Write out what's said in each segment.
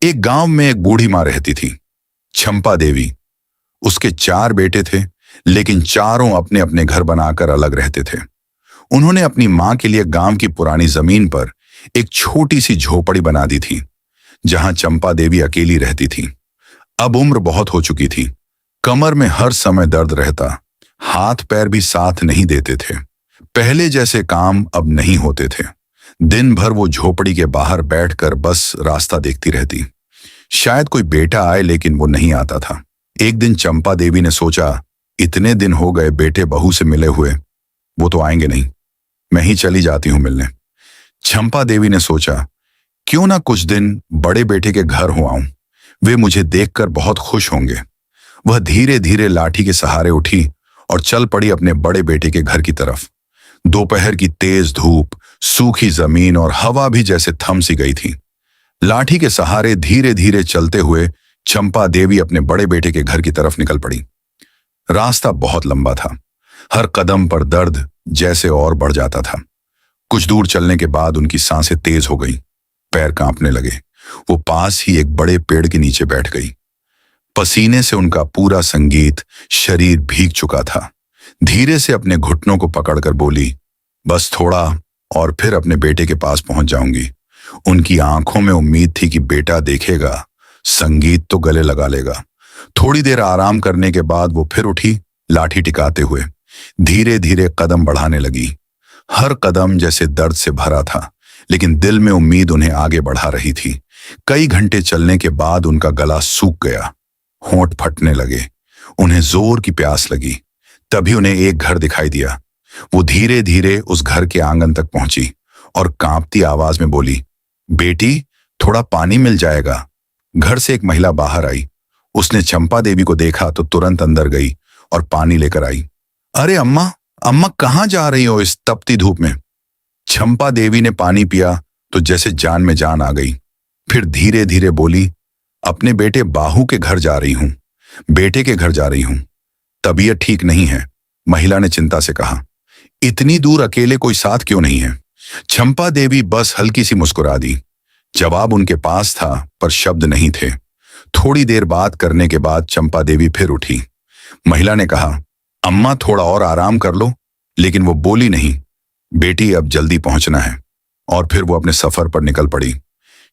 एक गांव में एक बूढ़ी मां रहती थी, चंपा देवी। उसके 4 बेटे थे, लेकिन चारों अपने अपने घर बनाकर अलग रहते थे। उन्होंने अपनी मां के लिए गांव की पुरानी जमीन पर एक छोटी सी झोपड़ी बना दी थी, जहां चंपा देवी अकेली रहती थी। अब उम्र बहुत हो चुकी थी, कमर में हर समय दर्द रहता, हाथ पैर भी साथ नहीं देते थे। पहले जैसे काम अब नहीं होते थे। दिन भर वो झोपड़ी के बाहर बैठकर बस रास्ता देखती रहती। शायद कोई बेटा आए, लेकिन वो नहीं आता था। एक दिन चंपा देवी ने सोचा, इतने दिन हो गए बेटे बहू से मिले हुए, वो तो आएंगे नहीं, मैं ही चली जाती हूं मिलने। चंपा देवी ने सोचा, क्यों ना कुछ दिन बड़े बेटे के घर हो आऊं, वे मुझे देखकर बहुत खुश होंगे। वह धीरे धीरे लाठी के सहारे उठी और चल पड़ी अपने बड़े बेटे के घर की तरफ। दोपहर की तेज धूप, सूखी जमीन और हवा भी जैसे थम सी गई थी। लाठी के सहारे धीरे धीरे चलते हुए चंपा देवी अपने बड़े बेटे के घर की तरफ निकल पड़ी। रास्ता बहुत लंबा था, हर कदम पर दर्द जैसे और बढ़ जाता था। कुछ दूर चलने के बाद उनकी सांसें तेज हो गई, पैर कांपने लगे। वो पास ही एक बड़े पेड़ के नीचे बैठ गई। पसीने से उनका पूरा संगीत शरीर भीग चुका था। धीरे से अपने घुटनों को पकड़कर बोली, बस थोड़ा और फिर अपने बेटे के पास पहुंच जाऊंगी। उनकी आंखों में उम्मीद थी कि बेटा देखेगा, संगीत तो गले लगा लेगा। थोड़ी देर आराम करने के बाद वो फिर उठी, लाठी टिकाते हुए धीरे धीरे कदम बढ़ाने लगी। हर कदम जैसे दर्द से भरा था, लेकिन दिल में उम्मीद उन्हें आगे बढ़ा रही थी। कई घंटे चलने के बाद उनका गला सूख गया, होंठ फटने लगे, उन्हें जोर की प्यास लगी। तभी उन्हें एक घर दिखाई दिया। वो धीरे धीरे उस घर के आंगन तक पहुंची और कांपती आवाज में बोली, बेटी थोड़ा पानी मिल जाएगा। घर से एक महिला बाहर आई। उसने चंपा देवी को देखा तो तुरंत अंदर गई और पानी लेकर आई। अरे अम्मा, अम्मा कहाँ जा रही हो इस तपती धूप में? चंपा देवी ने पानी पिया तो जैसे जान में जान आ गई। फिर धीरे धीरे बोली, अपने बेटे बाहू के घर जा रही हूं, बेटे के घर जा रही हूं। तबीयत ठीक नहीं है, महिला ने चिंता से कहा। इतनी दूर अकेले कोई साथ क्यों नहीं है? चंपा देवी बस हल्की सी मुस्कुरा दी। जवाब उनके पास था, पर शब्द नहीं थे। थोड़ी देर बात करने के बाद चंपा देवी फिर उठी। महिला ने कहा, अम्मा थोड़ा और आराम कर लो। लेकिन वो बोली नहीं, बेटी अब जल्दी पहुंचना है। और फिर वो अपने सफर पर निकल पड़ी।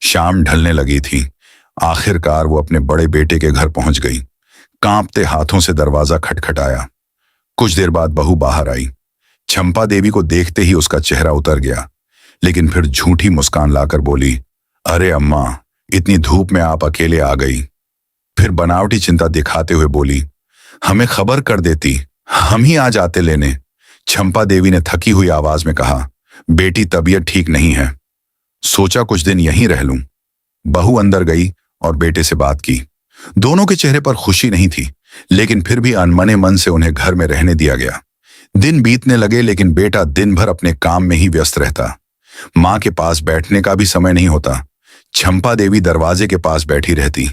शाम ढलने लगी थी। आखिरकार वो अपने बड़े बेटे के घर पहुंच गई। कांपते हाथों से दरवाजा खटखटाया। कुछ देर बाद बहू बाहर आई। चंपा देवी को देखते ही उसका चेहरा उतर गया, लेकिन फिर झूठी मुस्कान लाकर बोली, अरे अम्मा, इतनी धूप में आप अकेले आ गई। फिर बनावटी चिंता दिखाते हुए बोली, हमें खबर कर देती, हम ही आ जाते लेने। चंपा देवी ने थकी हुई आवाज में कहा, बेटी तबीयत ठीक नहीं है, सोचा कुछ दिन यहीं रह लूं। बहू अंदर गई और बेटे से बात की। दोनों के चेहरे पर खुशी नहीं थी, लेकिन फिर भी अनमने मन से उन्हें घर में रहने दिया गया। दिन बीतने लगे, लेकिन बेटा दिन भर अपने काम में ही व्यस्त रहता। मां के पास बैठने का भी समय नहीं होता। चंपा देवी दरवाजे के पास बैठी रहती,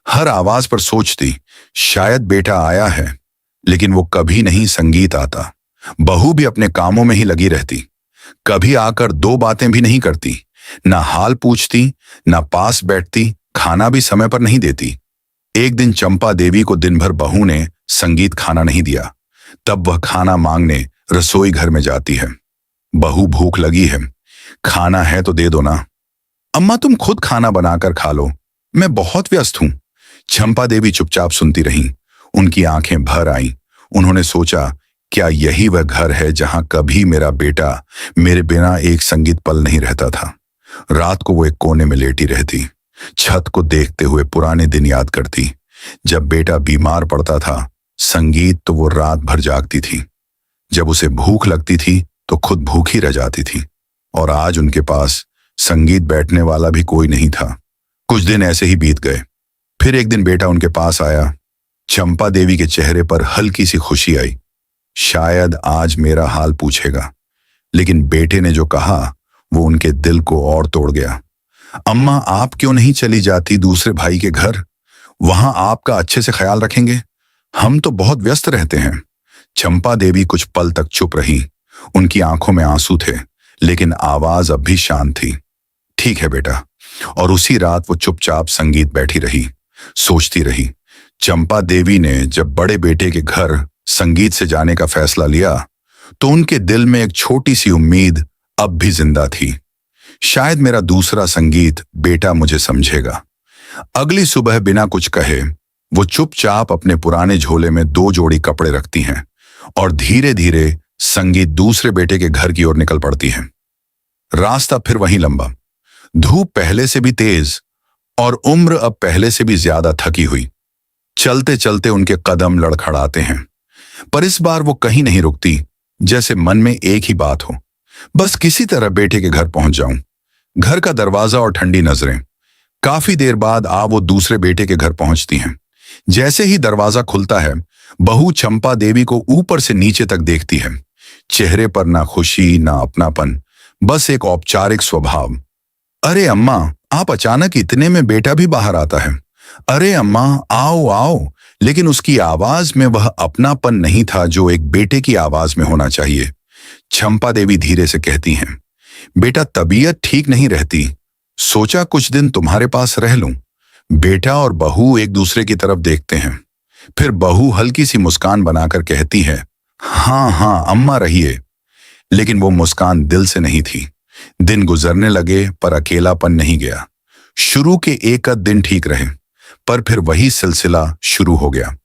हर आवाज पर सोचती, शायद बेटा आया है, लेकिन वो कभी नहीं संगीत आता। बहू भी अपने कामों में ही लगी रहती, कभी आकर 2 बातें भी नहीं करती, ना हाल पूछती, ना पास बैठती, खाना भी समय पर नहीं देती। एक दिन चंपा देवी को दिन भर बहू ने संगीत खाना नहीं दिया। तब वह खाना मांगने रसोई घर में जाती है। बहू, भूख लगी है, खाना है तो दे दो ना। अम्मा तुम खुद खाना बनाकर खा लो, मैं बहुत व्यस्त हूं। चंपा देवी चुपचाप सुनती रहीं। उनकी आंखें भर आईं। उन्होंने सोचा, क्या यही वह घर है जहां कभी मेरा बेटा मेरे बिना एक संगीत पल नहीं रहता था? रात को वो एक कोने में लेटी रहती, छत को देखते हुए पुराने दिन याद करती। जब बेटा बीमार पड़ता था, संगीत तो वो रात भर जागती थी। जब उसे भूख लगती थी तो खुद भूखी रह जाती थी। और आज उनके पास संगीत बैठने वाला भी कोई नहीं था। कुछ दिन ऐसे ही बीत गए। फिर एक दिन बेटा उनके पास आया। चंपा देवी के चेहरे पर हल्की सी खुशी आई। शायद आज मेरा हाल पूछेगा। लेकिन बेटे ने जो कहा वो उनके दिल को और तोड़ गया। अम्मा, आप क्यों नहीं चली जाती दूसरे भाई के घर? वहां आपका अच्छे से ख्याल रखेंगे, हम तो बहुत व्यस्त रहते हैं। चंपा देवी कुछ पल तक चुप रही। उनकी आंखों में आंसू थे, लेकिन आवाज अब भी शांत थी। ठीक है बेटा, और उसी रात वो चुपचाप संगीत बैठी रही, सोचती रही। चंपा देवी ने जब बड़े बेटे के घर संगीत से जाने का फैसला लिया तो उनके दिल में एक छोटी सी उम्मीद अब भी जिंदा थी। शायद मेरा दूसरा संगीत बेटा मुझे समझेगा। अगली सुबह बिना कुछ कहे वो चुपचाप अपने पुराने झोले में 2 जोड़ी कपड़े रखती हैं और धीरे धीरे संगीत दूसरे बेटे के घर की ओर निकल पड़ती है। रास्ता फिर वहीं लंबा, धूप पहले से भी तेज और उम्र अब पहले से भी ज्यादा थकी हुई। चलते चलते उनके कदम लड़खड़ाते हैं, पर इस बार वो कहीं नहीं रुकती, जैसे मन में एक ही बात हो, बस किसी तरह बेटे के घर पहुंच जाऊं। घर का दरवाजा और ठंडी नजरें। काफी देर बाद वो दूसरे बेटे के घर पहुंचती हैं। जैसे ही दरवाजा खुलता है, बहू चंपा देवी को ऊपर से नीचे तक देखती है। चेहरे पर ना खुशी ना अपनापन, बस एक औपचारिक स्वभाव। अरे अम्मा, आप अचानक इतने में बेटा भी बाहर आता है। अरे अम्मा, आओ आओ। लेकिन उसकी आवाज में वह अपनापन नहीं था जो एक बेटे की आवाज में होना चाहिए। चंपा देवी धीरे से कहती हैं, बेटा तबीयत ठीक नहीं रहती, सोचा कुछ दिन तुम्हारे पास रह लूं। बेटा और बहू एक दूसरे की तरफ देखते हैं। फिर बहू हल्की सी मुस्कान बनाकर कहती है, हाँ हाँ अम्मा रहिए। लेकिन वो मुस्कान दिल से नहीं थी। दिन गुजरने लगे पर अकेलापन नहीं गया। शुरू के 1 दिन ठीक रहे, पर फिर वही सिलसिला शुरू हो गया।